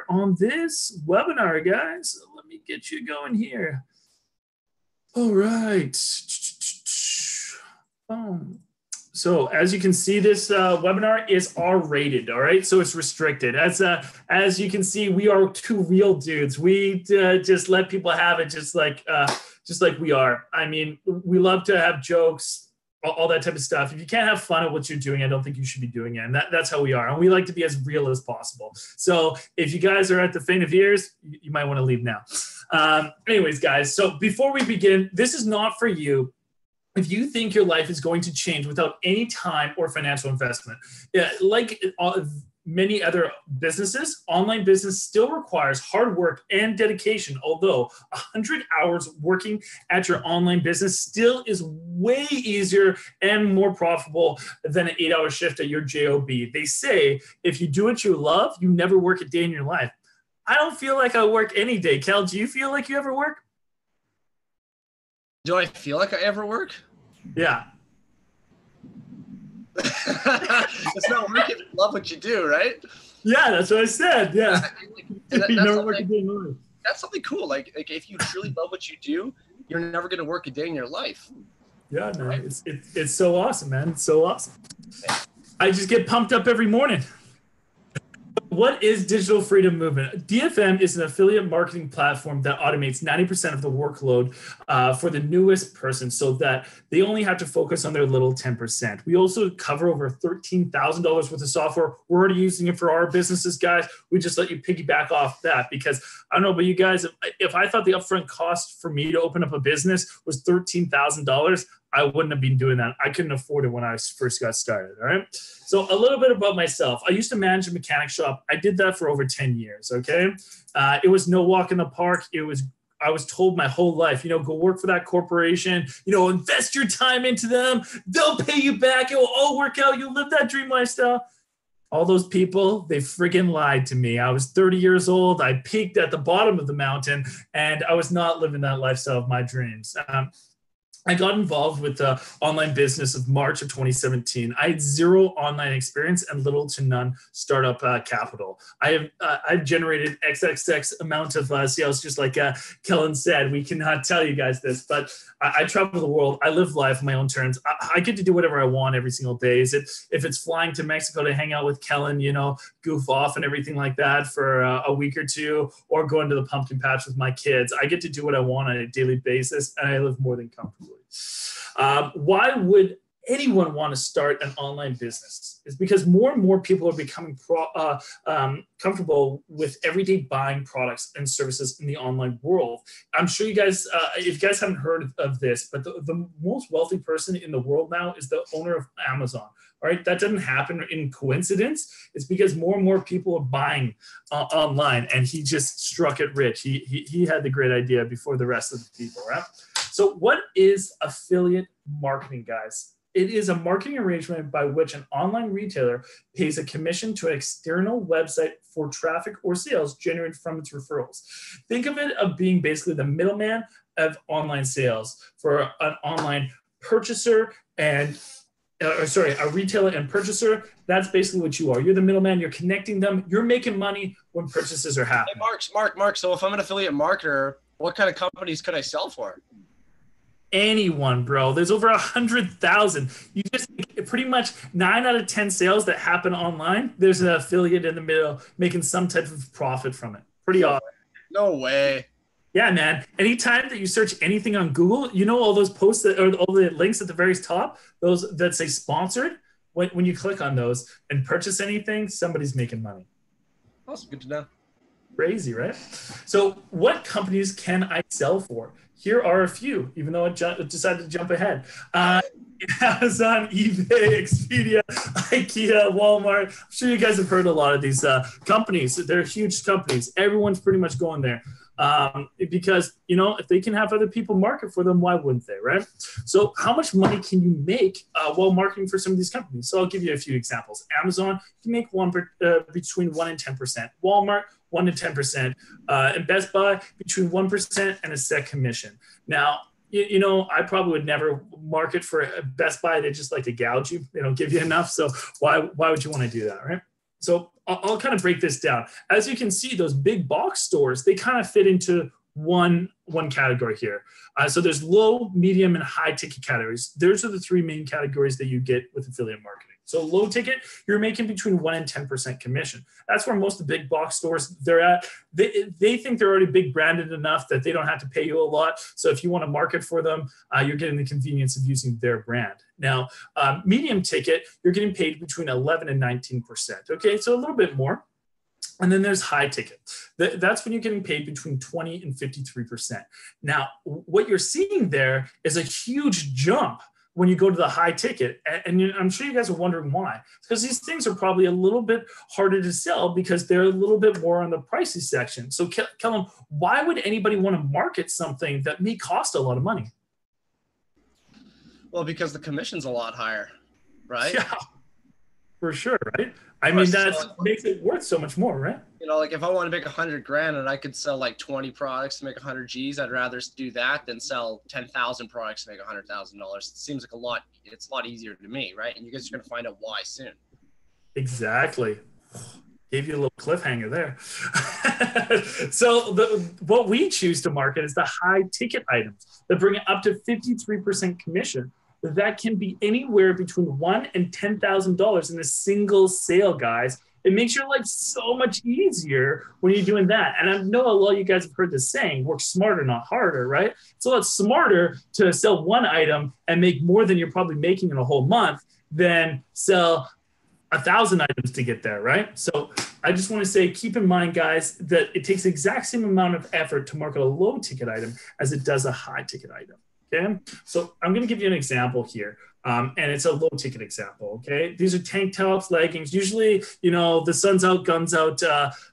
on this webinar, guys. Let me get you going here. All right. So as you can see, this webinar is R-rated, all right? So it's restricted. As you can see, we are two real dudes. We just let people have it just like we are. I mean, we love to have jokes, all that type of stuff. If you can't have fun at what you're doing, I don't think you should be doing it. And that's how we are. And we like to be as real as possible. So if you guys are at the faint of ears, you might want to leave now. Anyways, guys, so before we begin, this is not for you if you think your life is going to change without any time or financial investment. Like many other businesses, online business still requires hard work and dedication, although 100 hours working at your online business still is way easier and more profitable than an 8-hour shift at your job. They say, if you do what you love, you never work a day in your life. I don't feel like I work any day. Kel, do you feel like you ever work? Do I feel like I ever work? Yeah. It's not work if you love what you do, right? Yeah, that's what I said. Yeah. That's something cool. Like if you truly love what you do, you're never going to work a day in your life. Yeah, no, it's so awesome, man. It's so awesome. I just get pumped up every morning. What is Digital Freedom Movement? DFM is an affiliate marketing platform that automates 90% of the workload for the newest person so that they only have to focus on their little 10%. We also cover over $13,000 worth of software. We're already using it for our businesses, guys. We just let you piggyback off that because I don't know about you guys. If I thought the upfront cost for me to open up a business was $13,000, I wouldn't have been doing that. I couldn't afford it when I first got started, all right? So a little bit about myself. I used to manage a mechanic shop. I did that for over 10 years, okay? It was no walk in the park. I was told my whole life, go work for that corporation, invest your time into them. They'll pay you back. It will all work out. You'll live that dream lifestyle. All those people, they friggin' lied to me. I was 30 years old. I peaked at the bottom of the mountain, and I was not living that lifestyle of my dreams. I got involved with the online business of March of 2017. I had zero online experience and little to none startup capital. I've generated XXX amount of sales, just like Kellen said. We cannot tell you guys this, but I travel the world. I live life on my own terms. I get to do whatever I want every single day. If it's flying to Mexico to hang out with Kellen, goof off and everything like that for a week or two, or going to the pumpkin patch with my kids, I get to do what I want on a daily basis, and I live more than comfortably. Why would anyone want to start an online business? It's because more and more people are becoming comfortable with everyday buying products and services in the online world. I'm sure you guys, if you guys haven't heard of this, but the most wealthy person in the world now is the owner of Amazon. All right, that doesn't happen in coincidence. It's because more and more people are buying online, and he just struck it rich. He had the great idea before the rest of the people, right? So what is affiliate marketing, guys? It is a marketing arrangement by which an online retailer pays a commission to an external website for traffic or sales generated from its referrals. Think of it of being basically the middleman of online sales for an online purchaser and a retailer and purchaser. That's basically what you are. You're the middleman. You're connecting them. You're making money when purchases are happening. Hey, Mark. So if I'm an affiliate marketer, what kind of companies could I sell for? Anyone, bro. There's over 100,000. You just pretty much 9 out of 10 sales that happen online, there's an affiliate in the middle making some type of profit from it. Pretty awesome. No way. Yeah, man. Anytime that you search anything on Google, all those posts or all the links at the very top, those that say sponsored, when you click on those and purchase anything, somebody's making money. Awesome. Good to know. Crazy, right? So what companies can I sell for? Here are a few, even though I decided to jump ahead. Amazon, eBay, Expedia, IKEA, Walmart. I'm sure you guys have heard a lot of these companies. They're huge companies. Everyone's pretty much going there because, if they can have other people market for them, why wouldn't they, right? So how much money can you make while marketing for some of these companies? So I'll give you a few examples. Amazon can make between 1% and 10%. Walmart, 1% to 10%. And Best Buy, between 1% and a set commission. Now, I probably would never market for Best Buy. They just like to gouge you. They don't give you enough. So why would you want to do that, right? So I'll kind of break this down. As you can see, those big box stores, they kind of fit into one category here. So there's low, medium, and high ticket categories. Those are the three main categories that you get with affiliate marketing. So low ticket, you're making between 1% and 10% commission. That's where most of the big box stores, they're at. They think they're already big branded enough that they don't have to pay you a lot. So if you want to market for them, you're getting the convenience of using their brand. Now, medium ticket, you're getting paid between 11 and 19%. Okay, so a little bit more. And then there's high ticket. That's when you're getting paid between 20 and 53%. Now, what you're seeing there is a huge jump when you go to the high ticket. And I'm sure you guys are wondering why. Because these things are probably a little bit harder to sell because they're a little bit more on the pricey section. So Kellen, why would anybody want to market something that may cost a lot of money? Well, because the commission's a lot higher, right? Yeah, for sure, right? I mean, that makes it worth so much more, right? You know, like if I want to make 100 grand and I could sell like 20 products to make 100 G's, I'd rather do that than sell 10,000 products to make $100,000. It seems like it's a lot easier to me, right? And you guys are going to find out why soon. Exactly. Gave you a little cliffhanger there. So what we choose to market is the high ticket items that bring up to 53% commission. That can be anywhere between $1,000 and $10,000 in a single sale, guys. It makes your life so much easier when you're doing that. And I know a lot of you guys have heard this saying, work smarter, not harder, right? It's a lot smarter to sell one item and make more than you're probably making in a whole month than sell 1,000 items to get there, right? So I just want to say, keep in mind, guys, that it takes the exact same amount of effort to market a low ticket item as it does a high ticket item. Okay, so I'm going to give you an example here, and it's a low ticket example. Okay, these are tank tops, leggings. Usually, you know, the sun's out, guns out,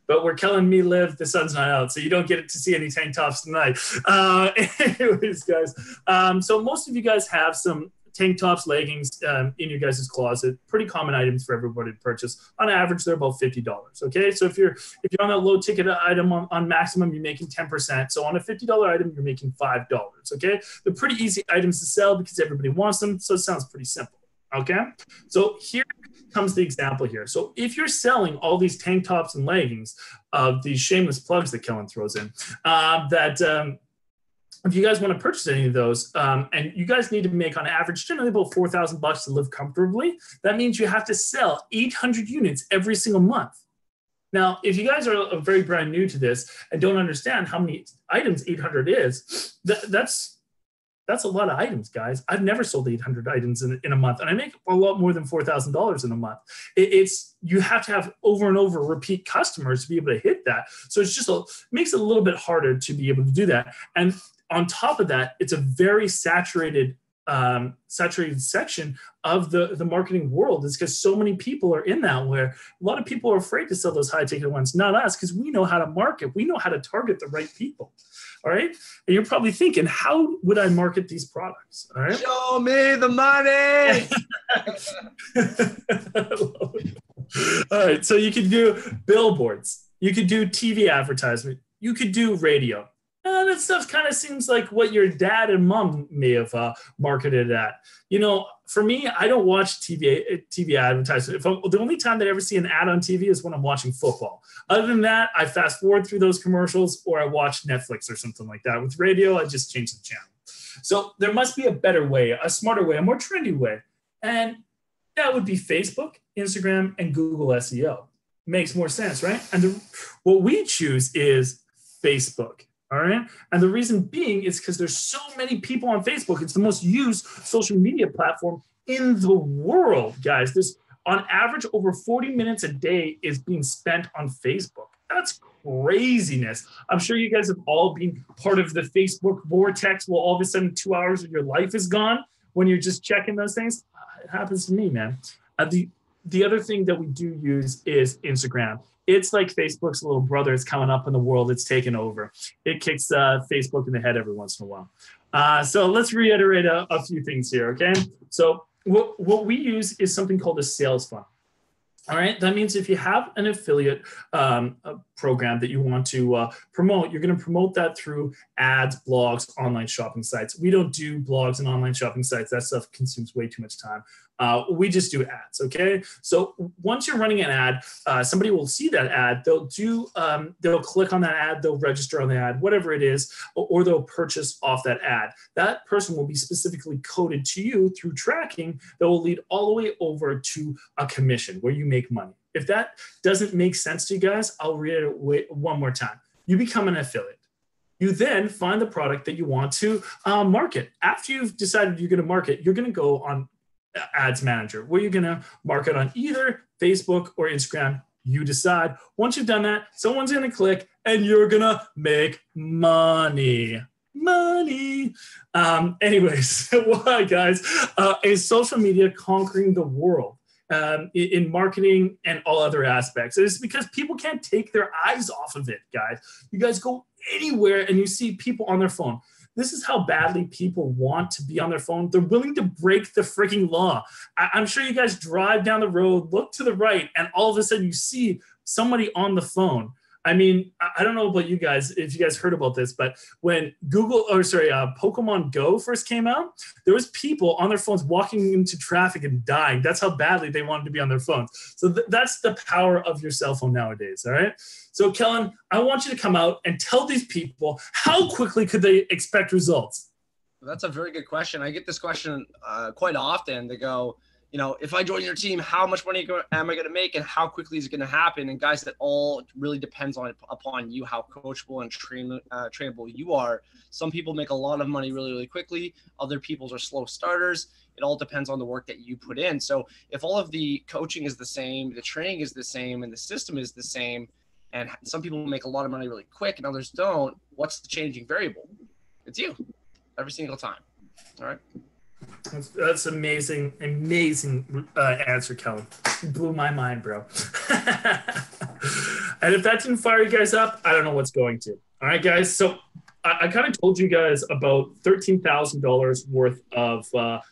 but where Kellen and me live, the sun's not out, so you don't get to see any tank tops tonight. Anyways, guys, so most of you guys have some tank tops, leggings in your guys' closet. Pretty common items for everybody to purchase. On average, they're about $50. Okay, so if you're on that low ticket item on maximum, you're making 10%. So on a $50 item, you're making $5. Okay, they're pretty easy items to sell because everybody wants them. So it sounds pretty simple. Okay, so here comes the example here. So if you're selling all these tank tops and leggings, these shameless plugs that Kellen throws in, if you guys want to purchase any of those, and you guys need to make on average generally about $4,000 to live comfortably, that means you have to sell 800 units every single month. Now, if you guys are very brand new to this and don't understand how many items 800 is, that's a lot of items, guys. I've never sold 800 items in a month, and I make a lot more than $4,000 in a month. You have to have over and over repeat customers to be able to hit that. So it's just makes it a little bit harder to be able to do that. And on top of that, it's a very saturated section of the marketing world. Is because so many people are in that, where a lot of people are afraid to sell those high ticket ones. Not us, because we know how to market. We know how to target the right people. All right. And you're probably thinking, how would I market these products? All right. Show me the money. All right. So you could do billboards. You could do TV advertisement. You could do radio. That stuff kind of seems like what your dad and mom may have marketed at. You know, for me, I don't watch TV advertisements. The only time that I ever see an ad on TV is when I'm watching football. Other than that, I fast forward through those commercials, or I watch Netflix or something like that. With radio, I just change the channel. So there must be a better way, a smarter way, a more trendy way. And that would be Facebook, Instagram, and Google SEO. Makes more sense, right? And what we choose is Facebook. All right. And the reason being is because there's so many people on Facebook. It's the most used social media platform in the world, guys. There's on average over 40 minutes a day is being spent on Facebook. That's craziness. I'm sure you guys have all been part of the Facebook vortex. Well, all of a sudden 2 hours of your life is gone when you're just checking those things. It happens to me, man. The other thing that we do use is Instagram. It's like Facebook's little brother. It's coming up in the world. It's taken over. It kicks Facebook in the head every once in a while. So let's reiterate a few things here, okay? So what we use is something called a sales funnel. All right, that means if you have an affiliate program that you want to promote, you're going to promote that through ads, blogs, online shopping sites. We don't do blogs and online shopping sites. That stuff consumes way too much time. We just do ads, okay? So once you're running an ad, somebody will see that ad. They'll click on that ad, they'll register on the ad, whatever it is, or they'll purchase off that ad. That person will be specifically coded to you through tracking that will lead all the way over to a commission where you make money. If that doesn't make sense to you guys, I'll read it one more time. You become an affiliate. You then find the product that you want to market. After you've decided you're going to market, you're going to go on Ads Manager, where you're going to market on either Facebook or Instagram. You decide. Once you've done that, someone's going to click and you're going to make money. Anyways, why, guys, is social media conquering the world in marketing and all other aspects? It's because people can't take their eyes off of it, guys. You guys go anywhere and you see people on their phone. This is how badly people want to be on their phone. They're willing to break the freaking law. I'm sure you guys drive down the road, look to the right, and all of a sudden you see somebody on the phone. I mean, I don't know about you guys, if you guys heard about this, but when Pokemon Go first came out, there was people on their phones walking into traffic and dying. That's how badly they wanted to be on their phones. So that's the power of your cell phone nowadays, all right? So Kellen, I want you to come out and tell these people, how quickly could they expect results? That's a very good question. I get this question quite often. They go, you know, if I join your team, how much money am I going to make, and how quickly is it going to happen? And guys, that all really depends upon you, how coachable and trainable you are. Some people make a lot of money really, really quickly. Other people are slow starters. It all depends on the work that you put in. So if all of the coaching is the same, the training is the same, and the system is the same, and some people make a lot of money really quick and others don't, what's the changing variable? It's you, every single time. All right. That's amazing answer, Kellen. You blew my mind, bro. And if that didn't fire you guys up, I don't know what's going to. All right, guys. So I kind of told you guys about $13,000 worth of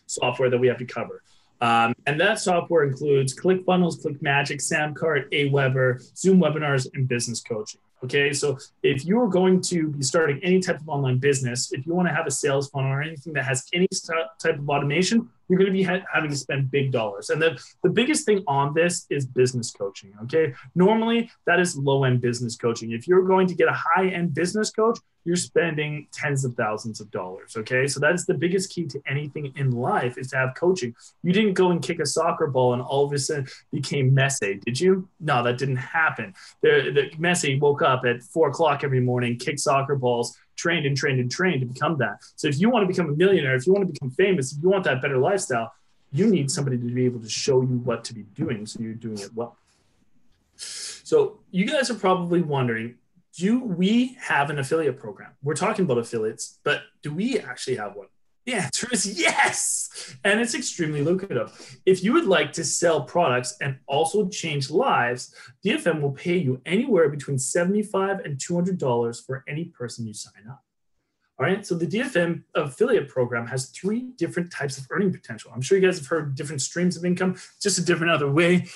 software that we have to cover. And that software includes ClickFunnels, ClickMagick, Samcart, Aweber, Zoom webinars, and business coaching. Okay, so if you are going to be starting any type of online business, if you want to have a sales funnel or anything that has any type of automation, you're going to be having to spend big dollars. And the biggest thing on this is business coaching, okay? Normally, that is low-end business coaching. If you're going to get a high-end business coach, you're spending tens of thousands of dollars, okay? So that is the biggest key to anything in life, is to have coaching. You didn't go and kick a soccer ball and all of a sudden became Messi, did you? No, that didn't happen. The Messi woke up at 4 o'clock every morning, kicked soccer balls, trained to become that. So if you want to become a millionaire, if you want to become famous, if you want that better lifestyle, you need somebody to be able to show you what to be doing so you're doing it well. So you guys are probably wondering, do we have an affiliate program? We're talking about affiliates, but do we actually have one? The answer is yes, and it's extremely lucrative. If you would like to sell products and also change lives, DFM will pay you anywhere between $75 and $200 for any person you sign up. All right, so the DFM affiliate program has 3 different types of earning potential. I'm sure you guys have heard different streams of income, just a different other way.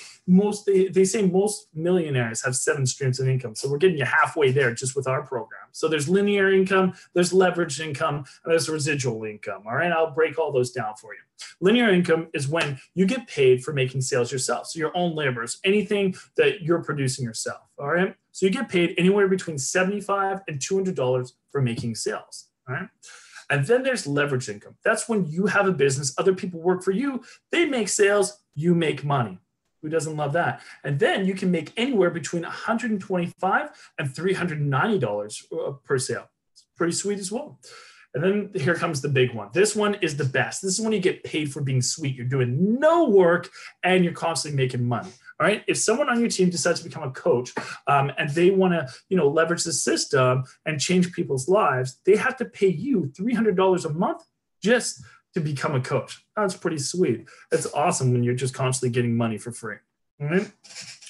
They say most millionaires have 7 streams of income. So we're getting you halfway there just with our program. So there's linear income, there's leveraged income, and there's residual income. All right, I'll break all those down for you. Linear income is when you get paid for making sales yourself. So your own labors, anything that you're producing yourself. All right, so you get paid anywhere between $75 and $200 for making sales. All right. And then there's leverage income. That's when you have a business, other people work for you, they make sales, you make money. Who doesn't love that? And then you can make anywhere between $125 and $390 per sale. It's pretty sweet as well. And then here comes the big one. This one is the best. This is when you get paid for being sweet. You're doing no work and you're constantly making money. All right. If someone on your team decides to become a coach and they want to, leverage the system and change people's lives, they have to pay you $300 a month just to become a coach. That's pretty sweet. That's awesome when you're just constantly getting money for free. All right.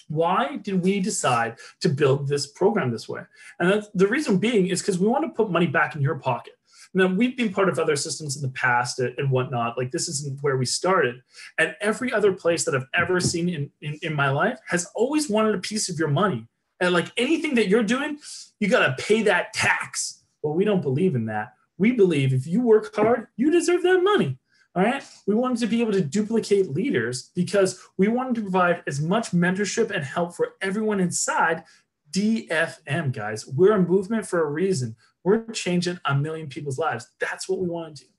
Why did we decide to build this program this way? And the reason being is because we want to put money back in your pocket. Now, we've been part of other systems in the past and whatnot. Like, this isn't where we started. And every other place that I've ever seen in my life has always wanted a piece of your money. And like anything that you're doing, you got to pay that tax. Well, we don't believe in that. We believe if you work hard, you deserve that money. All right. We wanted to be able to duplicate leaders because we wanted to provide as much mentorship and help for everyone inside DFM, guys. We're a movement for a reason. We're changing a million people's lives. That's what we want to do.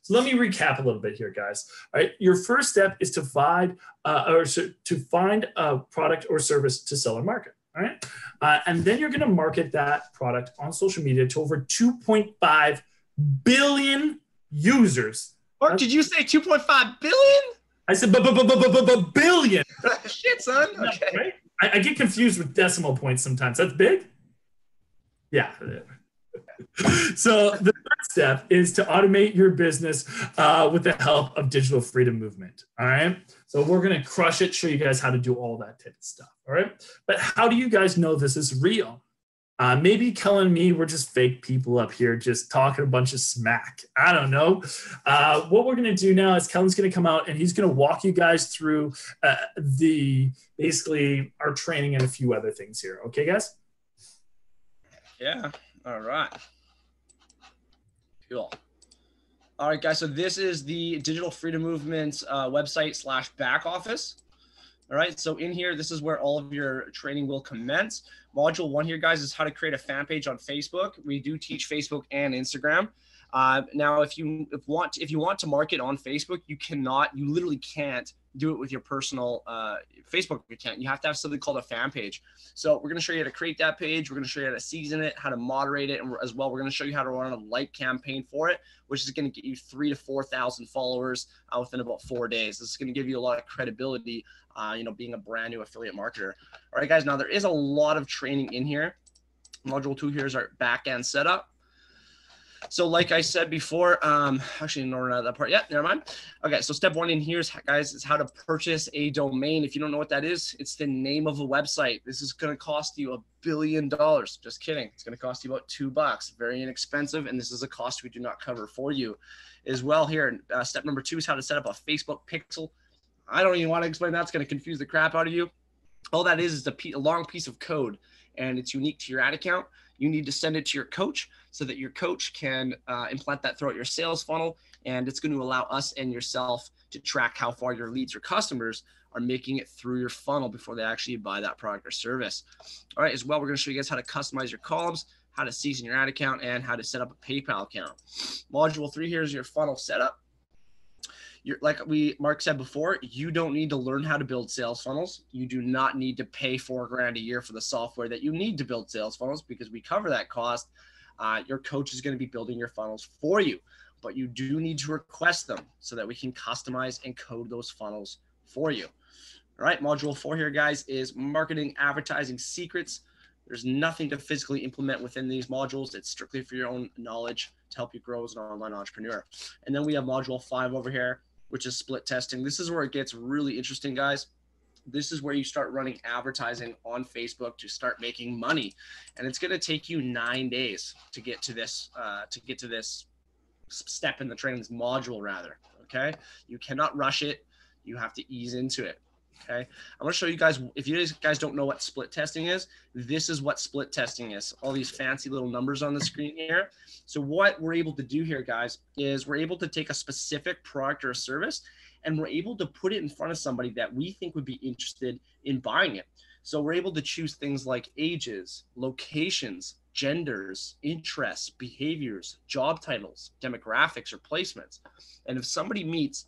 So let me recap a little bit here, guys. All right. Your first step is to find a product or service to sell or market. All right. And then you're going to market that product on social media to over 2.5 billion users. Or did you say 2.5 billion? I said billion. Shit, son. Okay. Right? I get confused with decimal points sometimes. That's big? Yeah. So the third step is to automate your business with the help of Digital Freedom Movement. All right. So we're going to crush it, show you guys how to do all that type of stuff. All right. But how do you guys know this is real? Maybe Kellen and me, we're just fake people up here just talking a bunch of smack. I don't know. What we're going to do now is Kellen's going to come out and he's going to walk you guys through basically our training and a few other things here. Okay, guys? Yeah. All right. Cool. All right, guys. So this is the Digital Freedom Movement's website / back office. All right. So in here, this is where all of your training will commence. Module 1 here, guys, is how to create a fan page on Facebook. We do teach Facebook and Instagram. Now, if you want to market on Facebook, you literally can't do it with your personal Facebook account. You have to have something called a fan page. So we're going to show you how to create that page. We're going to show you how to season it, how to moderate it, and as well, we're going to show you how to run a like campaign for it, which is going to get you 3,000 to 4,000 followers within about 4 days. This is going to give you a lot of credibility, being a brand new affiliate marketer. All right, guys. Now there is a lot of training in here. Module 2 here is our back end setup. So like I said before, actually, no, not that part yet. Never mind. Okay, so step 1 in here is, guys, is how to purchase a domain. If you don't know what that is, it's the name of a website. This is going to cost you $1 billion. Just kidding. It's going to cost you about $2. Very inexpensive, and this is a cost we do not cover for you. As well here, step number 2 is how to set up a Facebook pixel. I don't even want to explain that. It's going to confuse the crap out of you. All that is a long piece of code, and it's unique to your ad account. You need to send it to your coach so that your coach can implant that throughout your sales funnel. And it's going to allow us and yourself to track how far your leads or customers are making it through your funnel before they actually buy that product or service. All right, as well, we're going to show you guys how to customize your columns, how to season your ad account, and how to set up a PayPal account. Module 3 here is your funnel setup. Like Mark said before, you don't need to learn how to build sales funnels. You do not need to pay $4 grand a year for the software that you need to build sales funnels, because we cover that cost. Your coach is going to be building your funnels for you, but you do need to request them so that we can customize and code those funnels for you. All right, module 4 here, guys, is marketing advertising secrets. There's nothing to physically implement within these modules. It's strictly for your own knowledge to help you grow as an online entrepreneur. And then we have module 5 over here, which is split testing. This is where it gets really interesting, guys. This is where you start running advertising on Facebook to start making money. And it's going to take you 9 days to get to this step in the training, this module rather. Okay. You cannot rush it. You have to ease into it. Okay. I'm going to show you guys, if you guys don't know what split testing is, this is what split testing is. All these fancy little numbers on the screen here. So what we're able to do here, guys, is we're able to take a specific product or a service, and we're able to put it in front of somebody that we think would be interested in buying it. So we're able to choose things like ages, locations, genders, interests, behaviors, job titles, demographics, or placements. And if somebody meets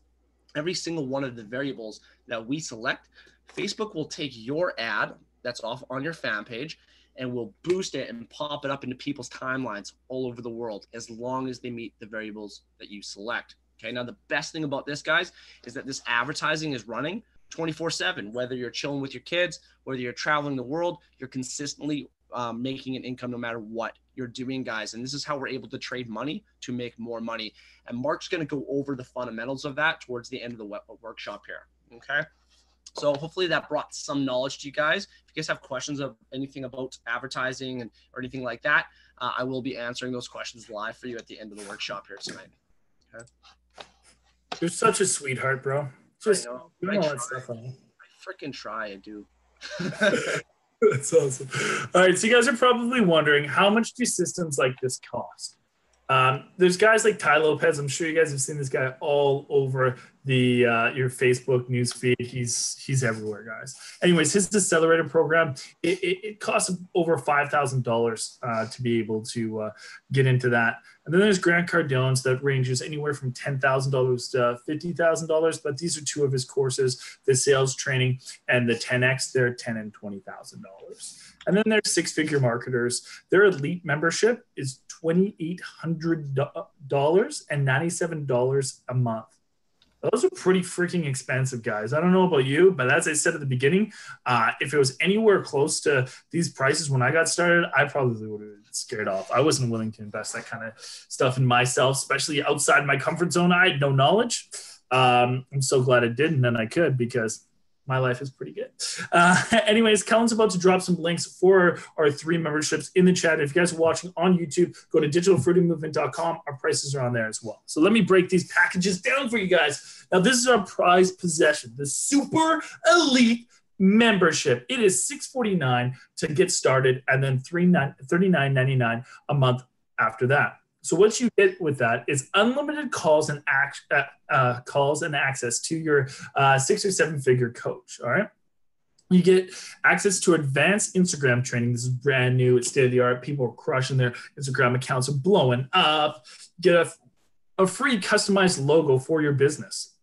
every single one of the variables that we select, Facebook will take your ad that's off on your fan page and will boost it and pop it up into people's timelines all over the world, as long as they meet the variables that you select. Okay, now the best thing about this, guys, is that this advertising is running 24/7. Whether you're chilling with your kids, whether you're traveling the world, you're consistently making an income no matter what you're doing, guys. And this is how we're able to trade money to make more money. And Mark's going to go over the fundamentals of that towards the end of the workshop here. Okay. So hopefully that brought some knowledge to you guys. If you guys have questions of anything about advertising or anything like that, I will be answering those questions live for you at the end of the workshop here tonight. Okay. You're such a sweetheart, bro. Just I know. doing all that stuff on you. I freaking try, I do. That's awesome. All right, so you guys are probably wondering, how much do systems like this cost? There's guys like Ty Lopez. I'm sure you guys have seen this guy all over the your Facebook news feed. He's everywhere, guys. Anyways, his accelerator program, it costs over $5,000 to be able to get into that. And then there's Grant Cardone's that ranges anywhere from $10,000 to $50,000. But these are two of his courses: the sales training and the 10X. They're $10,000 and $20,000. And then there's six-figure marketers. Their elite membership is $2,800 and $97 a month. Those are pretty freaking expensive, guys. I don't know about you, but as I said at the beginning, if it was anywhere close to these prices when I got started, I probably would have been scared off. I wasn't willing to invest that kind of stuff in myself, especially outside my comfort zone. I had no knowledge. I'm so glad I did, and then I could, because my life is pretty good. Anyways, Kellen's about to drop some links for our 3 memberships in the chat. If you guys are watching on YouTube, go to digitalfreedommovement.com. Our prices are on there as well. So let me break these packages down for you guys. Now, this is our prized possession, the Super Elite membership. It is $649 to get started, and then $39.99 a month after that. So what you get with that is unlimited calls and access to your 6 or 7 figure coach. All right. You get access to advanced Instagram training. This is brand new. It's state of the art. People are crushing their Instagram accounts, are blowing up. You get a free customized logo for your business.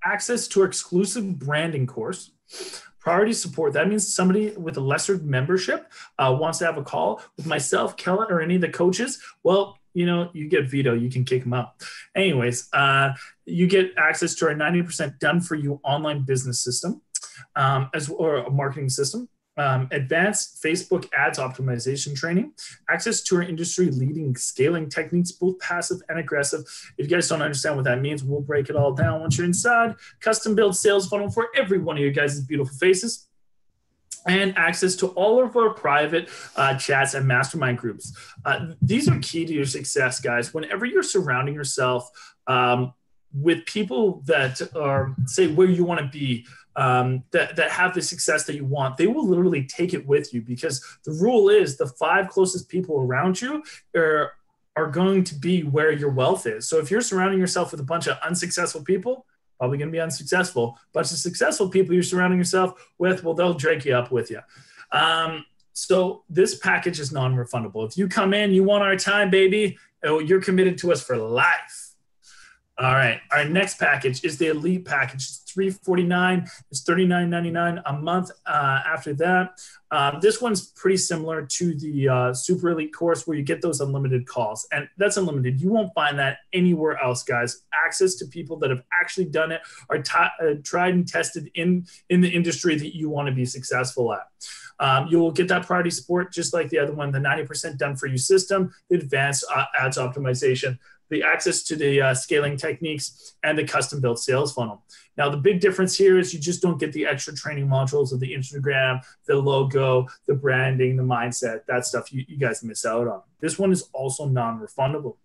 Access to our exclusive branding course. Priority support. That means somebody with a lesser membership wants to have a call with myself, Kellen, or any of the coaches. Well, you know, you get veto, you can kick them out. Anyways, you get access to our 90% done for you online business system, or a marketing system, advanced Facebook ads optimization training, access to our industry leading scaling techniques, both passive and aggressive. If you guys don't understand what that means, we'll break it all down once you're inside. Custom built sales funnel for every one of you guys' beautiful faces. And access to all of our private chats and mastermind groups. These are key to your success, guys. Whenever you're surrounding yourself with people that are, say, where you want to be, that have the success that you want, they will literally take it with you, because the rule is the 5 closest people around you are going to be where your wealth is. So if you're surrounding yourself with a bunch of unsuccessful people, probably going to be unsuccessful. Bunch of successful people you're surrounding yourself with, well, they'll drag you up with you. So this package is non-refundable. If you come in, you want our time, baby, you're committed to us for life. All right. Our next package is the Elite package. It's $349. It's $39.99 a month after that. This one's pretty similar to the Super Elite course, where you get those unlimited calls. And that's unlimited. You won't find that anywhere else, guys. Access to people that have actually done it, are tried and tested in the industry that you want to be successful at. You will get that priority support just like the other one, the 90% done for you system, the advanced ads optimization, the access to the scaling techniques, and the custom built sales funnel. Now, the big difference here is you just don't get the extra training modules of the Instagram, the logo, the branding, the mindset, that stuff you guys miss out on. This one is also non-refundable.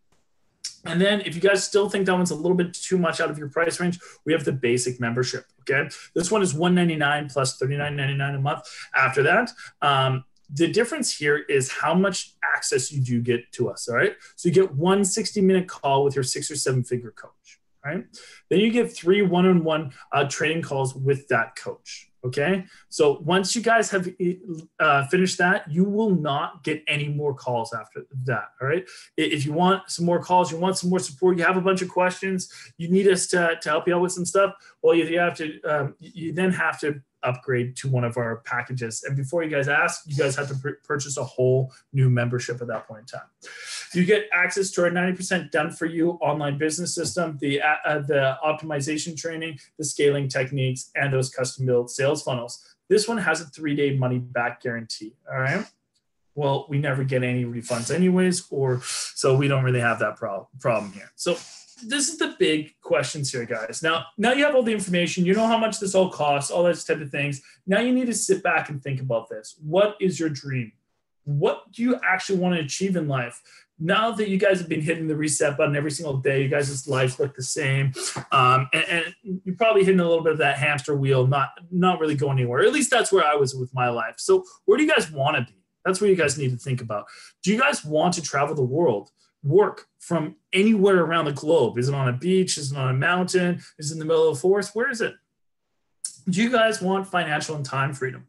And then if you guys still think that one's a little bit too much out of your price range, we have the basic membership, okay? This one is $199 plus $39.99 a month after that. The difference here is how much access you do get to us, all right? So you get one 60-minute call with your 6 or 7 figure coach, right? Then you get 3 one-on-one training calls with that coach, okay? So once you guys have finished that, you will not get any more calls after that, all right? If you want some more calls, you want some more support, you have a bunch of questions, you need us to help you out with some stuff, well, you then have to upgrade to one of our packages. And before you guys ask, you guys have to purchase a whole new membership at that point in time. You get access to our 90% done for you online business system, the optimization training, the scaling techniques, and those custom built sales funnels. This one has a 3-day money back guarantee. All right. Well, we never get any refunds anyways, so we don't really have that problem here. So this is the big questions here, guys. Now you have all the information. You know how much this all costs, all those type of things. Now you need to sit back and think about this. What is your dream? What do you actually want to achieve in life? now that you guys have been hitting the reset button every single day, you guys' lives look the same, and you're probably hitting a little bit of that hamster wheel, not really going anywhere. At least that's where I was with my life. So where do you guys want to be? That's what you guys need to think about. Do you guys want to travel the world, work from anywhere around the globe? Is it on a beach? Is it on a mountain? Is it in the middle of a forest? Where is it? Do you guys want financial and time freedom?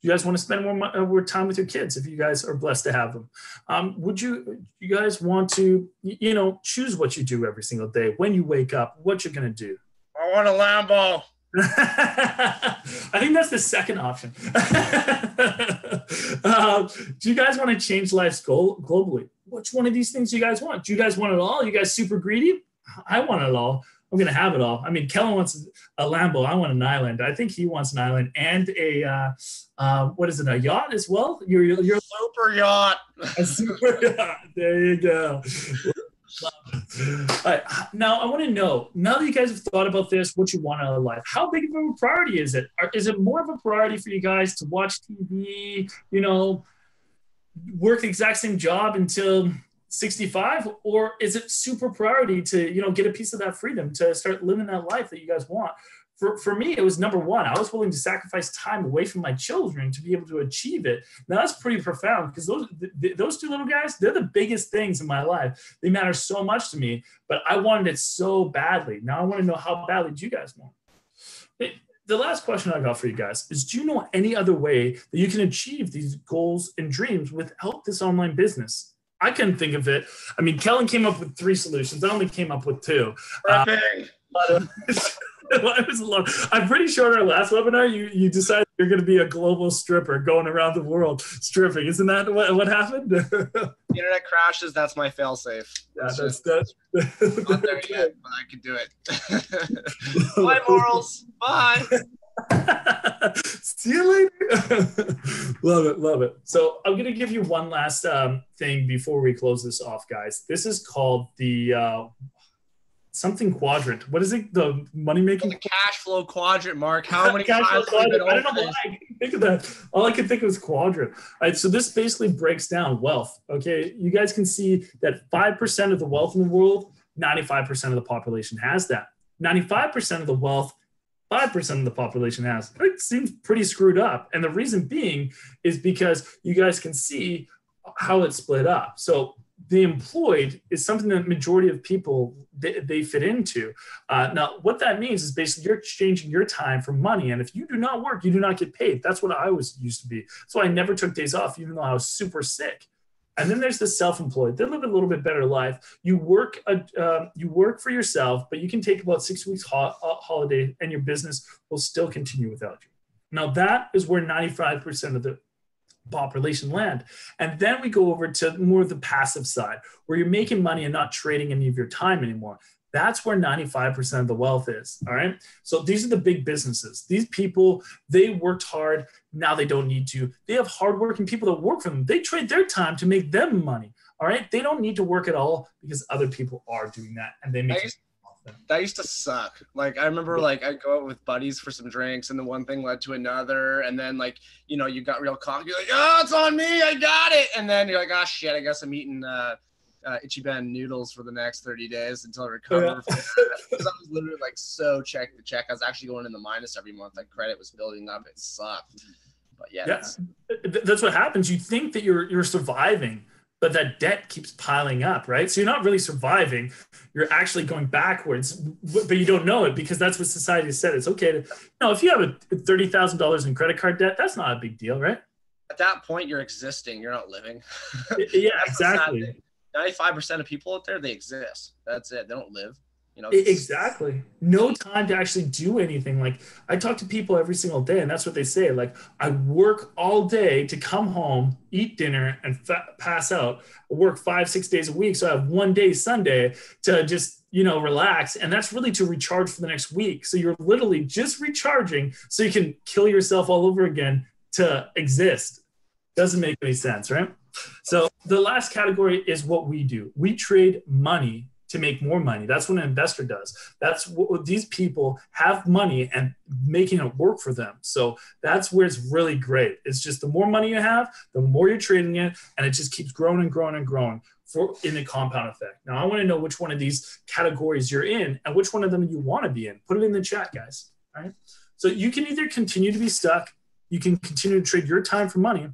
Do you guys want to spend more time with your kids if you guys are blessed to have them? Would you guys want to, choose what you do every single day, when you wake up, what you're going to do? I want a Lambo. I think that's the second option. Do you guys want to change life's goal globally? Which one of these things do you guys want? Do you guys want it all? You guys super greedy? I want it all. I'm going to have it all. I mean, Kellen wants a Lambo. I want an island. I think he wants an island and a yacht as well? Your super yacht. A super yacht. There you go. All right. Now, I want to know, now that you guys have thought about this, what you want out of life, how big of a priority is it? Is it more of a priority for you guys to watch TV, work the exact same job until 65, or is it super priority to, get a piece of that freedom to start living that life that you guys want? For me, it was number one. I was willing to sacrifice time away from my children to be able to achieve it. Now, that's pretty profound because those two little guys, they're the biggest things in my life. They matter so much to me, but I wanted it so badly. Now I want to know, how badly do you guys want? The last question I got for you guys is, do you know any other way that you can achieve these goals and dreams without this online business? I couldn't think of it. I mean, Kellen came up with 3 solutions. I only came up with 2. It was a lot. I'm pretty sure in our last webinar, you decided you're going to be a global stripper going around the world stripping. Isn't that what happened? The internet crashes. That's my fail-safe. Yeah, that's not there yet, but I can do it. Bye, morals. Bye. See you later. Love it. So I'm going to give you one last thing before we close this off, guys. This is called the something quadrant. What is it? The money making? The cash flow quadrant, Mark. How many times have I don't know why I couldn't think of that. All I could think of was quadrant. All right, so this basically breaks down wealth. Okay, you guys can see that 5% of the wealth in the world, 95% of the population has that. 95% of the wealth, 5% of the population has. It seems pretty screwed up. And the reason being is because you guys can see how it's split up. So the employed is something that majority of people, they fit into. Now, what that means is basically you're exchanging your time for money. And if you do not work, you do not get paid. That's what I was used to be. So I never took days off, even though I was super sick. And then there's the self-employed. They live a little bit better life. You work for yourself, but you can take about 6 weeks holiday and your business will still continue without you. Now that is where 95% of the population land. And then we go over to more of the passive side where you're making money and not trading any of your time anymore. That's where 95% of the wealth is. All right. So these are the big businesses. These people, they worked hard. Now they don't need to. They have hardworking people that work for them. They trade their time to make them money. All right. They don't need to work at all because other people are doing that and they make it. That used to suck. Like, I remember, like, I'd go out with buddies for some drinks, and then one thing led to another, and then, like, you got real cocky. You're like, oh, it's on me, I got it. And then you're like, oh, shit, I guess I'm eating Ichiban noodles for the next 30 days until I recover. Because I was literally, like, so check to check. I was actually going in the minus every month. Like, credit was building up. It sucked. But, yeah. That's what happens. You think that you're surviving, but that debt keeps piling up, right? So you're not really surviving. You're actually going backwards, but you don't know it because that's what society said. It's okay to, if you have a $30,000 in credit card debt, that's not a big deal, right? At that point, you're existing. You're not living. Yeah, exactly. 95% of people out there, they exist. That's it. They don't live. Exactly. No time to actually do anything. Like, I talk to people every single day, and that's what they say. Like, I work all day to come home, eat dinner, and pass out. I work 5-6 days a week, so I have one day Sunday to just relax, and that's really to recharge for the next week. So you're literally just recharging so you can kill yourself all over again to exist. Doesn't make any sense, right? So the last category is what we do. We trade money to make more money. That's what an investor does. That's what these people have money and making it work for them. So that's where it's really great. It's just the more money you have, the more you're trading it, and it just keeps growing and growing and growing. in the compound effect. Now, I want to know which one of these categories you're in and which one of them you want to be in. Put it in the chat, guys. All right. So you can either continue to be stuck, you can continue to trade your time for money,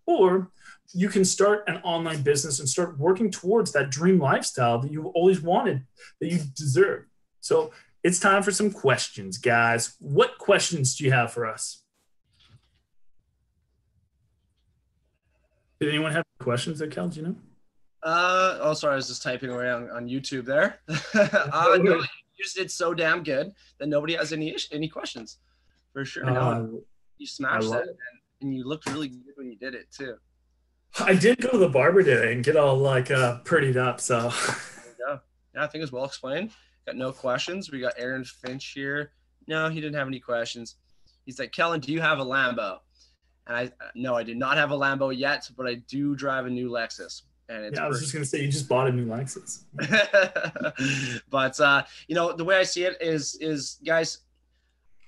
or you can start an online business and start working towards that dream lifestyle that you've always wanted, that you deserve. So it's time for some questions, guys. What questions do you have for us? Did anyone have questions that Cal, do you know? Oh, sorry, I was just typing away on YouTube there. No, you just did so damn good that nobody has any questions, for sure. No, you smashed it, and you looked really good when you did it too. I did go to the barber today and get all like prettied up, so. There you go. Yeah, I think it's well explained. Got no questions. We got Aaron Finch here. No, he didn't have any questions. He's like, Kellen, do you have a Lambo? And no, I do not have a Lambo yet, but I do drive a new Lexus. And it's I was just gonna say you just bought a new Lexus. But you know, the way I see it is guys,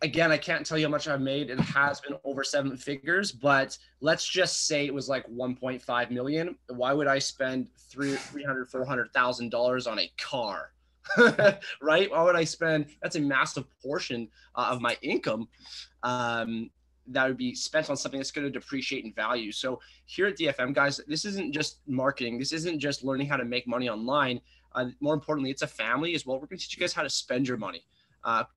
again, I can't tell you how much I've made. It has been over 7 figures, but let's just say it was like 1.5 million. Why would I spend $400,000 on a car? Right? Why would I spend? That's a massive portion of my income. That would be spent on something that's going to depreciate in value. So here at DFM, guys, this isn't just marketing. This isn't just learning how to make money online. More importantly, it's a family as well. We're going to teach you guys how to spend your money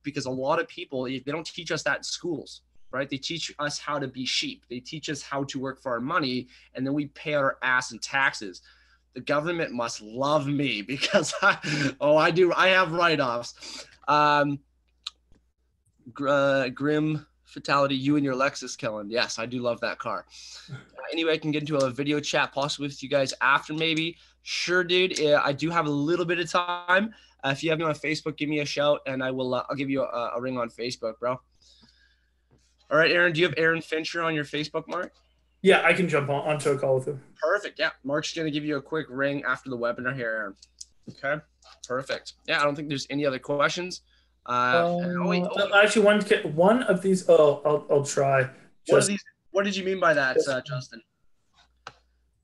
because a lot of people, they don't teach us that in schools, right? They teach us how to be sheep. They teach us how to work for our money, and then we pay our ass in taxes. The government must love me because I do. I have write-offs. Grim Fatality, you and your Lexus, Kellen. Yes, I do love that car. Anyway, I can get into a video chat possibly with you guys after maybe. Sure, dude. I do have a little bit of time. If you have me on Facebook, give me a shout and I will. I'll give you a ring on Facebook, bro. All right, Aaron. Do you have Aaron Fincher on your Facebook, Mark? Yeah, I can jump onto a call with him. Perfect. Yeah, Mark's gonna give you a quick ring after the webinar here, Aaron. Okay. Perfect. Yeah, I don't think there's any other questions. Actually, one of these. Oh, I'll try. What did you mean by that, Justin?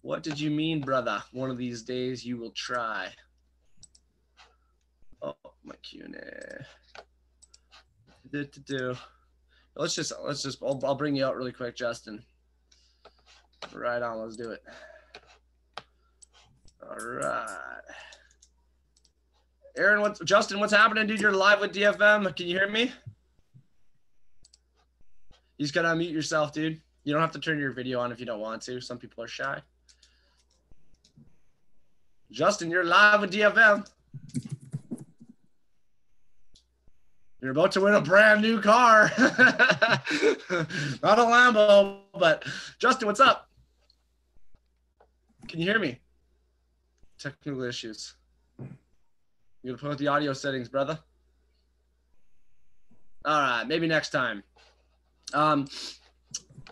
What did you mean, brother? One of these days you will try. Oh, my Q&A. Let's just. I'll bring you out really quick, Justin. Right on. Let's do it. All right. Aaron, Justin, what's happening, dude? You're live with DFM. Can you hear me? You just gotta unmute yourself, dude. You don't have to turn your video on if you don't want to. Some people are shy. Justin, you're live with DFM. You're about to win a brand new car. Not a Lambo, but Justin, what's up? Can you hear me? Technical issues. You gonna put with the audio settings, brother? All right, maybe next time.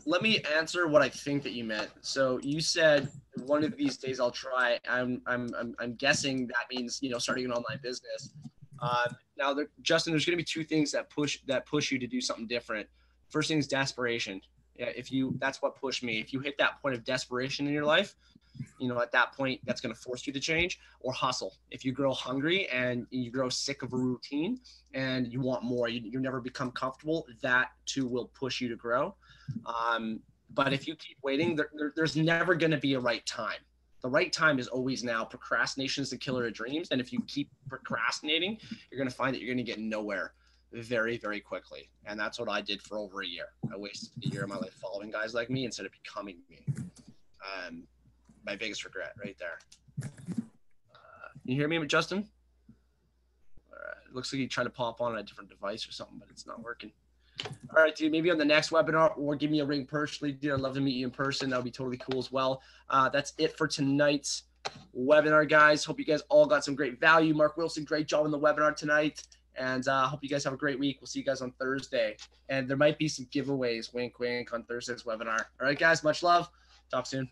Let me answer what I think that you meant. So you said one of these days I'll try. I'm guessing that means, you know, starting an online business. Now, Justin, there's going to be 2 things that push you to do something different. First thing is desperation. Yeah, that's what pushed me. If you hit that point of desperation in your life, you know, at that point, that's going to force you to change. Or hustle. If you grow hungry and you grow sick of a routine and you want more, you never become comfortable, that too will push you to grow. But if you keep waiting, there's never going to be a right time. The right time is always now. Procrastination is the killer of dreams. And if you keep procrastinating, you're going to find that you're going to get nowhere very, very quickly. And that's what I did for over a year. I wasted a year of my life following guys like me instead of becoming me. My biggest regret right there. You hear me, Justin? All right. It looks like you tried to pop on a different device or something, but it's not working. All right, dude, maybe on the next webinar or give me a ring personally, dude. I'd love to meet you in person. That would be totally cool as well. That's it for tonight's webinar, guys. Hope you guys all got some great value. Mark Wilson, great job on the webinar tonight. And hope you guys have a great week. We'll see you guys on Thursday. And there might be some giveaways, wink, wink, on Thursday's webinar. All right, guys, much love. Talk soon.